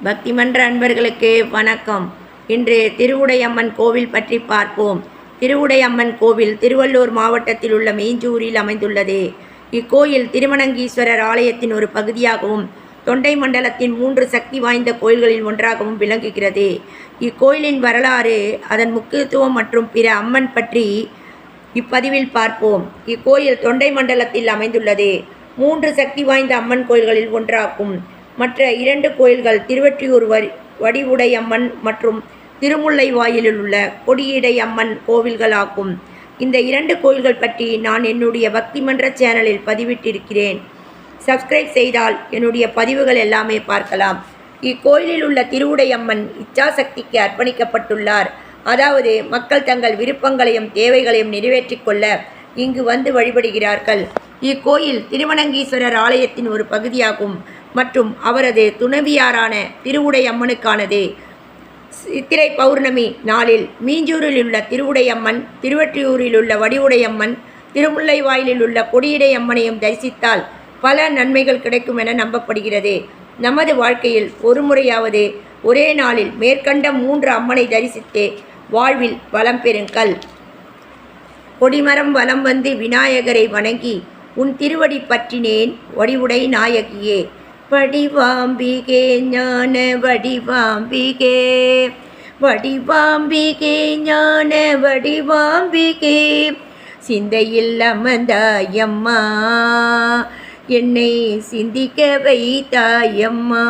பக்தி மன்ற அன்பர்களுக்கு வணக்கம். இன்று திருவுடையம்மன் கோவில் பற்றி பார்ப்போம். திருவுடையம்மன் கோவில் திருவள்ளூர் மாவட்டத்தில் உள்ள மீஞ்சூரில் அமைந்துள்ளது. இக்கோயில் திருமணங்கீஸ்வரர் ஆலயத்தின் ஒரு பகுதியாகவும் தொண்டை மண்டலத்தின் 3 சக்தி வாய்ந்த கோயில்களில் ஒன்றாகவும் விளங்குகிறது. இக்கோயிலின் வரலாறு, அதன் முக்கியத்துவம் மற்றும் பிற அம்மன் பற்றி இப்பதிவில் பார்ப்போம். இக்கோயில் தொண்டை மண்டலத்தில் அமைந்துள்ளது. 3 சக்தி வாய்ந்த அம்மன் கோயில்களில் ஒன்றாகும். மற்ற 2 கோயில்கள் திருவொற்றியூர் வடிவுடையம்மன் மற்றும் திருமுல்லைவாயிலில் உள்ள கொடியுடையம்மன் கோவில்களாகும். இந்த 2 கோயில்கள் பற்றி நான் என்னுடைய பக்தி மன்ற சேனலில் பதிவிட்டிருக்கிறேன். சப்ஸ்கிரைப் செய்தால் என்னுடைய பதிவுகள் எல்லாமே பார்க்கலாம். இக்கோயிலில் உள்ள திருவுடையம்மன் இச்சாசக்திக்கு அர்ப்பணிக்கப்பட்டுள்ளார். அதாவது மக்கள் தங்கள் விருப்பங்களையும் தேவைகளையும் நிறைவேற்றிக் கொள்ள இங்கு வந்து வழிபடுகிறார்கள். இக்கோயில் திருமணங்கீஸ்வரர் ஆலயத்தின் ஒரு பகுதியாகும் மற்றும் அவரது துணைவியாரான திருவுடையம்மனுக்கானது. சித்திரை பௌர்ணமி நாளில் மீஞ்சூரில் உள்ள திருவுடையம்மன், திருவொற்றியூரில் உள்ள வடிவுடையம்மன், திருமுல்லைவாயிலில் உள்ள கொடியுடையம்மனையும் தரிசித்தால் பல நன்மைகள் கிடைக்கும் என நம்பப்படுகிறது. நமது வாழ்க்கையில் ஒரு முறையாவது ஒரே நாளில் மேற்கண்ட 3 அம்மனை தரிசித்து வாழ்வில் வளம் பெறுங்கள். கொடிமரம் வலம் வந்து விநாயகரை வணங்கி உன் திருவடி பற்றினேன் வடிவுடை நாயகியே. வடிவாம்பிகே ஞான வடிவாம்பிகே, வடிவாம்பிகே ஞான வடிவாம்பிகே, சிந்தையில் அமர்ந்தாயம்மா என்னை சிந்திக்க வைத்தாயம்மா,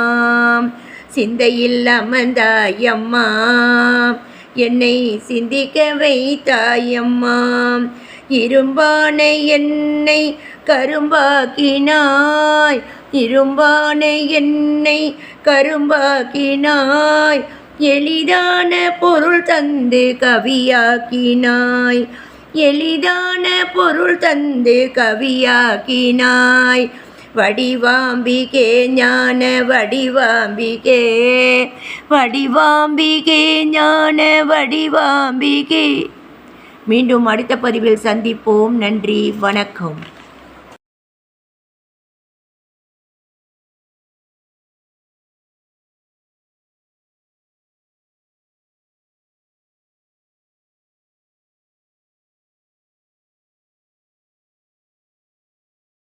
சிந்தையில் அமர்ந்தாயம்மா என்னை சிந்திக்க வைத்தாயம்மா, இரும்பானை என்னை கரும்பாக்கினாய், இரும்பானை என்னை கரும்பாக்கினாய், எளிதான பொருள் தந்து கவியாக்கினாய், எளிதான பொருள் தந்து கவியாக்கினாய், வடிவாம்பிகே ஞான வடிவாம்பிகே, வடிவாம்பிகே ஞான வடிவாம்பிகே. மீண்டும் அடுத்த பதிவில் சந்திப்போம். நன்றி, வணக்கம்.